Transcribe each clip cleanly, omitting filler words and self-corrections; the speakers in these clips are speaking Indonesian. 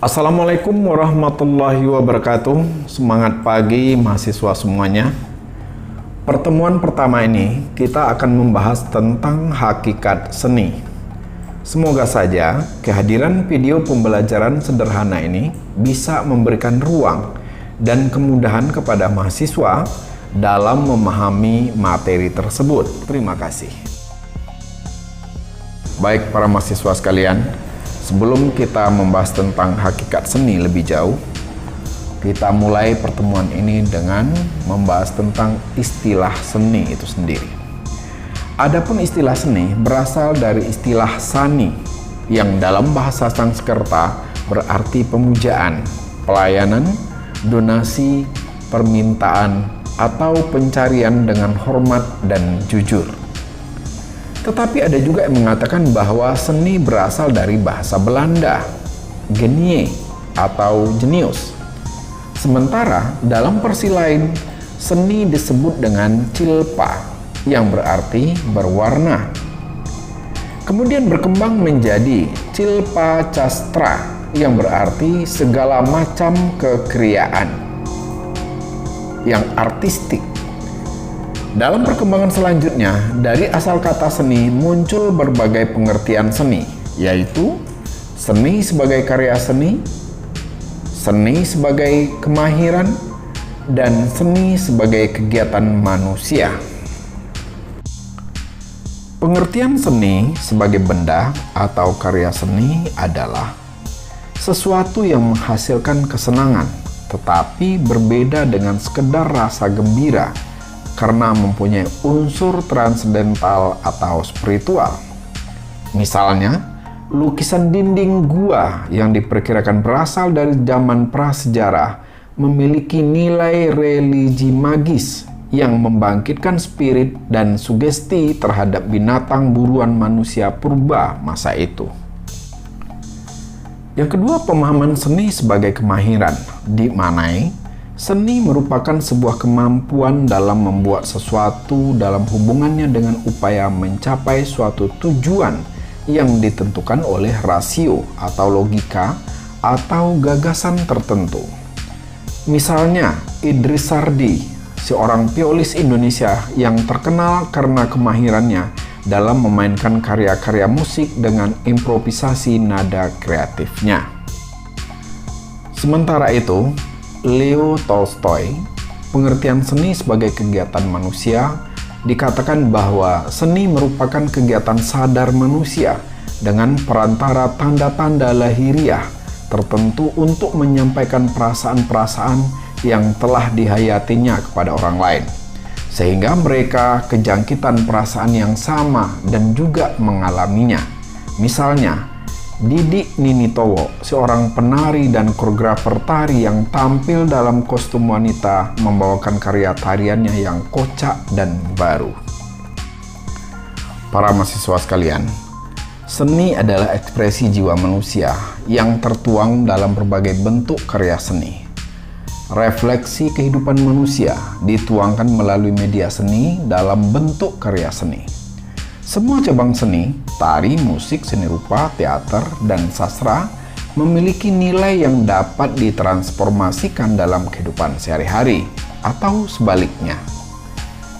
Assalamualaikum warahmatullahi wabarakatuh. Semangat pagi mahasiswa semuanya. Pertemuan pertama ini kita akan membahas tentang hakikat seni. Semoga saja kehadiran video pembelajaran sederhana ini bisa memberikan ruang dan kemudahan kepada mahasiswa dalam memahami materi tersebut. Terima kasih. Baik para mahasiswa sekalian, sebelum kita membahas tentang hakikat seni lebih jauh, kita mulai pertemuan ini dengan membahas tentang istilah seni itu sendiri. Adapun istilah seni berasal dari istilah sani, yang dalam bahasa Sanskerta berarti pemujaan, pelayanan, donasi, permintaan, atau pencarian dengan hormat dan jujur. Tetapi ada juga yang mengatakan bahwa seni berasal dari bahasa Belanda, genie atau genius. Sementara dalam versi lain, seni disebut dengan cilpa, yang berarti berwarna. Kemudian berkembang menjadi cilpa castra, yang berarti segala macam kekriaan, yang artistik. Dalam perkembangan selanjutnya, dari asal kata seni muncul berbagai pengertian seni, yaitu seni sebagai karya seni, seni sebagai kemahiran, dan seni sebagai kegiatan manusia. Pengertian seni sebagai benda atau karya seni adalah sesuatu yang menghasilkan kesenangan, tetapi berbeda dengan sekedar rasa gembira, karena mempunyai unsur transendental atau spiritual. Misalnya, lukisan dinding gua yang diperkirakan berasal dari zaman prasejarah memiliki nilai religi magis yang membangkitkan spirit dan sugesti terhadap binatang buruan manusia purba masa itu. Yang kedua, pemahaman seni sebagai kemahiran, dimaknai seni merupakan sebuah kemampuan dalam membuat sesuatu dalam hubungannya dengan upaya mencapai suatu tujuan yang ditentukan oleh rasio atau logika atau gagasan tertentu. Misalnya, Idris Sardi, seorang piolis Indonesia yang terkenal karena kemahirannya dalam memainkan karya-karya musik dengan improvisasi nada kreatifnya. Sementara itu, Leo Tolstoy, pengertian seni sebagai kegiatan manusia, dikatakan bahwa seni merupakan kegiatan sadar manusia dengan perantara tanda-tanda lahiriah tertentu untuk menyampaikan perasaan-perasaan yang telah dihayatinya kepada orang lain, sehingga mereka kejangkitan perasaan yang sama dan juga mengalaminya. Misalnya, Didik Ninitowo, seorang penari dan koreografer tari yang tampil dalam kostum wanita, membawakan karya tariannya yang kocak dan baru. Para mahasiswa sekalian, seni adalah ekspresi jiwa manusia yang tertuang dalam berbagai bentuk karya seni. Refleksi kehidupan manusia dituangkan melalui media seni dalam bentuk karya seni. Semua cabang seni, tari, musik, seni rupa, teater, dan sastra memiliki nilai yang dapat ditransformasikan dalam kehidupan sehari-hari, atau sebaliknya.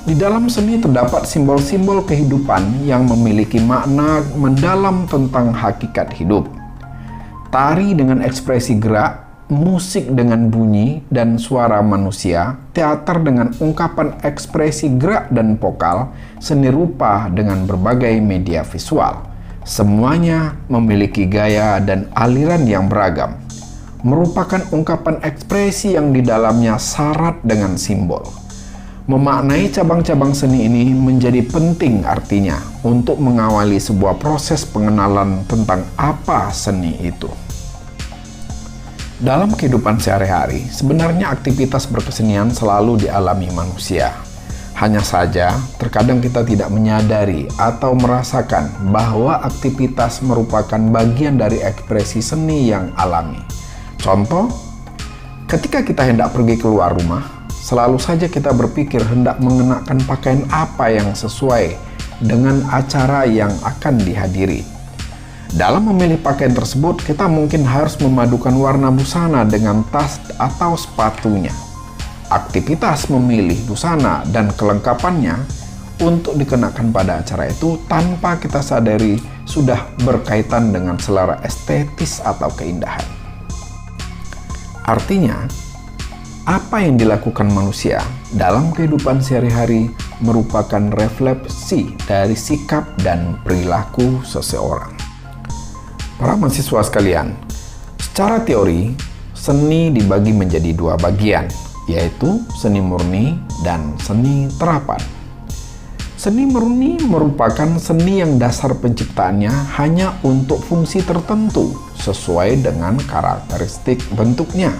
Di dalam seni terdapat simbol-simbol kehidupan yang memiliki makna mendalam tentang hakikat hidup. Tari dengan ekspresi gerak, musik dengan bunyi dan suara manusia, teater dengan ungkapan ekspresi gerak dan vokal, seni rupa dengan berbagai media visual. Semuanya memiliki gaya dan aliran yang beragam, merupakan ungkapan ekspresi yang di dalamnya syarat dengan simbol. Memaknai cabang-cabang seni ini menjadi penting artinya untuk mengawali sebuah proses pengenalan tentang apa seni itu. Dalam kehidupan sehari-hari, sebenarnya aktivitas berkesenian selalu dialami manusia. Hanya saja, terkadang kita tidak menyadari atau merasakan bahwa aktivitas merupakan bagian dari ekspresi seni yang alami. Contoh, ketika kita hendak pergi keluar rumah, selalu saja kita berpikir hendak mengenakan pakaian apa yang sesuai dengan acara yang akan dihadiri. Dalam memilih pakaian tersebut, kita mungkin harus memadukan warna busana dengan tas atau sepatunya. Aktivitas memilih busana dan kelengkapannya untuk dikenakan pada acara itu tanpa kita sadari sudah berkaitan dengan selera estetis atau keindahan. Artinya, apa yang dilakukan manusia dalam kehidupan sehari-hari merupakan refleksi dari sikap dan perilaku seseorang. Para mahasiswa sekalian, secara teori, seni dibagi menjadi dua bagian, yaitu seni murni dan seni terapan. Seni murni merupakan seni yang dasar penciptaannya hanya untuk fungsi tertentu sesuai dengan karakteristik bentuknya.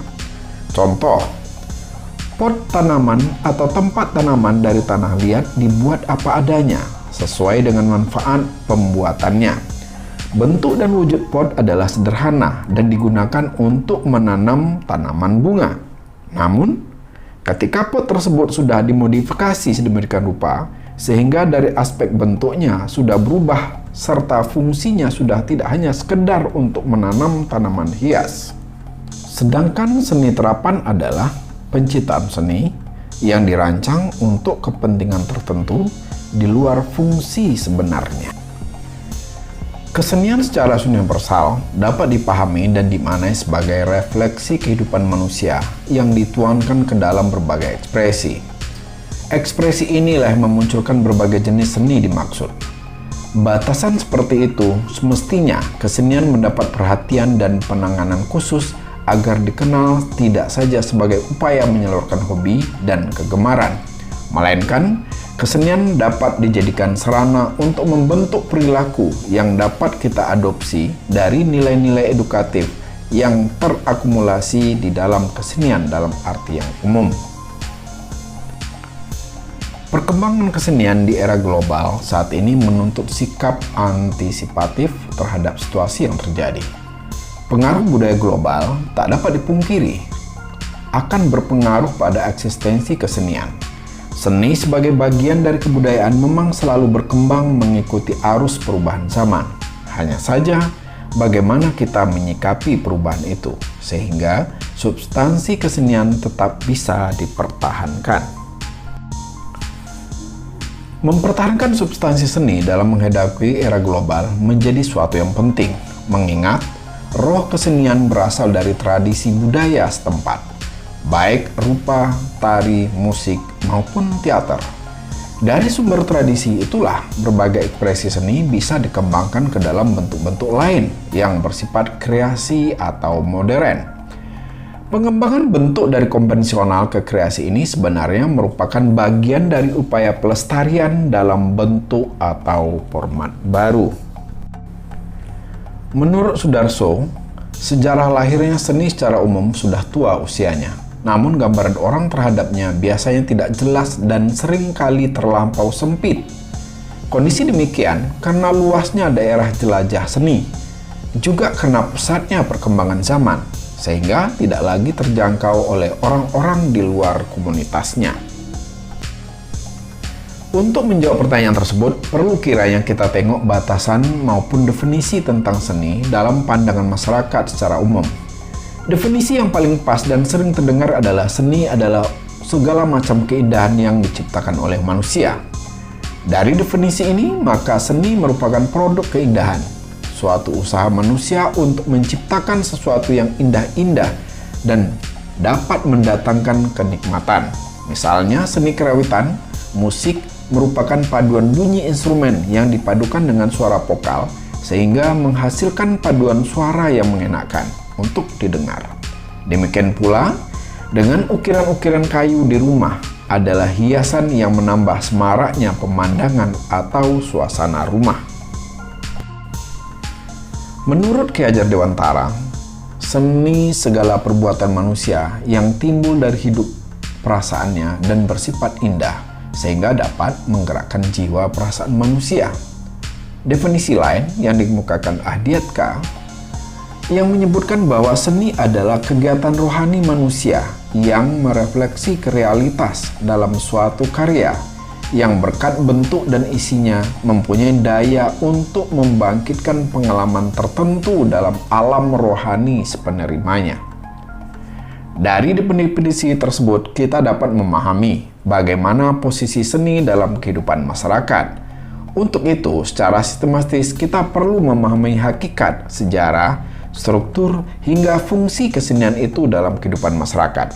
Contoh, pot tanaman atau tempat tanaman dari tanah liat dibuat apa adanya sesuai dengan manfaat pembuatannya. Bentuk dan wujud pot adalah sederhana dan digunakan untuk menanam tanaman bunga. Namun, ketika pot tersebut sudah dimodifikasi sedemikian rupa sehingga dari aspek bentuknya sudah berubah serta fungsinya sudah tidak hanya sekedar untuk menanam tanaman hias. Sedangkan seni terapan adalah penciptaan seni yang dirancang untuk kepentingan tertentu di luar fungsi sebenarnya. Kesenian secara universal dapat dipahami dan dimaknai sebagai refleksi kehidupan manusia yang dituangkan ke dalam berbagai ekspresi. Ekspresi inilah yang memunculkan berbagai jenis seni dimaksud. Batasan seperti itu semestinya kesenian mendapat perhatian dan penanganan khusus agar dikenal tidak saja sebagai upaya menyalurkan hobi dan kegemaran, melainkan kesenian dapat dijadikan sarana untuk membentuk perilaku yang dapat kita adopsi dari nilai-nilai edukatif yang terakumulasi di dalam kesenian dalam arti yang umum. Perkembangan kesenian di era global saat ini menuntut sikap antisipatif terhadap situasi yang terjadi. Pengaruh budaya global tak dapat dipungkiri akan berpengaruh pada eksistensi kesenian. Seni sebagai bagian dari kebudayaan memang selalu berkembang mengikuti arus perubahan zaman. Hanya saja bagaimana kita menyikapi perubahan itu sehingga substansi kesenian tetap bisa dipertahankan. Mempertahankan substansi seni dalam menghadapi era global menjadi suatu yang penting, mengingat roh kesenian berasal dari tradisi budaya setempat, baik rupa, tari, musik, maupun teater. Dari sumber tradisi itulah berbagai ekspresi seni bisa dikembangkan ke dalam bentuk-bentuk lain yang bersifat kreasi atau modern. Pengembangan bentuk dari konvensional ke kreasi ini sebenarnya merupakan bagian dari upaya pelestarian dalam bentuk atau format baru. Menurut Sudarso, sejarah lahirnya seni secara umum sudah tua usianya. Namun gambaran orang terhadapnya biasanya tidak jelas dan seringkali terlampau sempit. Kondisi demikian karena luasnya daerah jelajah seni, juga karena pesatnya perkembangan zaman, sehingga tidak lagi terjangkau oleh orang-orang di luar komunitasnya. Untuk menjawab pertanyaan tersebut, perlu kiranya kita tengok batasan maupun definisi tentang seni dalam pandangan masyarakat secara umum. Definisi yang paling pas dan sering terdengar adalah seni adalah segala macam keindahan yang diciptakan oleh manusia. Dari definisi ini, maka seni merupakan produk keindahan, suatu usaha manusia untuk menciptakan sesuatu yang indah-indah dan dapat mendatangkan kenikmatan. Misalnya seni kerawitan, musik, merupakan paduan bunyi instrumen yang dipadukan dengan suara vokal sehingga menghasilkan paduan suara yang mengenakan untuk didengar. Demikian pula dengan ukiran-ukiran kayu di rumah adalah hiasan yang menambah semaraknya pemandangan atau suasana rumah. Menurut Ki Hajar Dewantara, seni segala perbuatan manusia yang timbul dari hidup perasaannya dan bersifat indah sehingga dapat menggerakkan jiwa perasaan manusia. Definisi lain yang dikemukakan Ahdiatka yang menyebutkan bahwa seni adalah kegiatan rohani manusia yang merefleksi ke realitas dalam suatu karya yang berkat bentuk dan isinya mempunyai daya untuk membangkitkan pengalaman tertentu dalam alam rohani sepenerimanya. Dari definisi tersebut, kita dapat memahami bagaimana posisi seni dalam kehidupan masyarakat. Untuk itu, secara sistematis kita perlu memahami hakikat, sejarah, struktur, hingga fungsi kesenian itu dalam kehidupan masyarakat.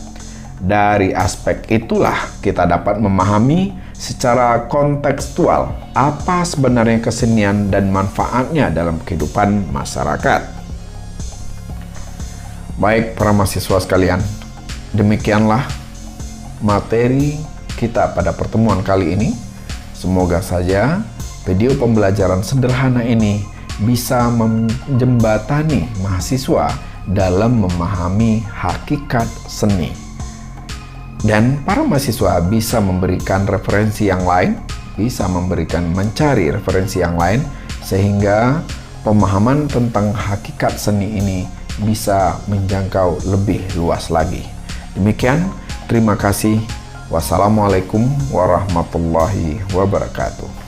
Dari aspek itulah kita dapat memahami secara kontekstual apa sebenarnya kesenian dan manfaatnya dalam kehidupan masyarakat. Baik para mahasiswa sekalian, demikianlah materi kita pada pertemuan kali ini. Semoga saja video pembelajaran sederhana ini bisa menjembatani mahasiswa dalam memahami hakikat seni. Dan para mahasiswa bisa memberikan referensi yang lain, mencari referensi yang lain, sehingga pemahaman tentang hakikat seni ini bisa menjangkau lebih luas lagi. Demikian, terima kasih. Wassalamualaikum warahmatullahi wabarakatuh.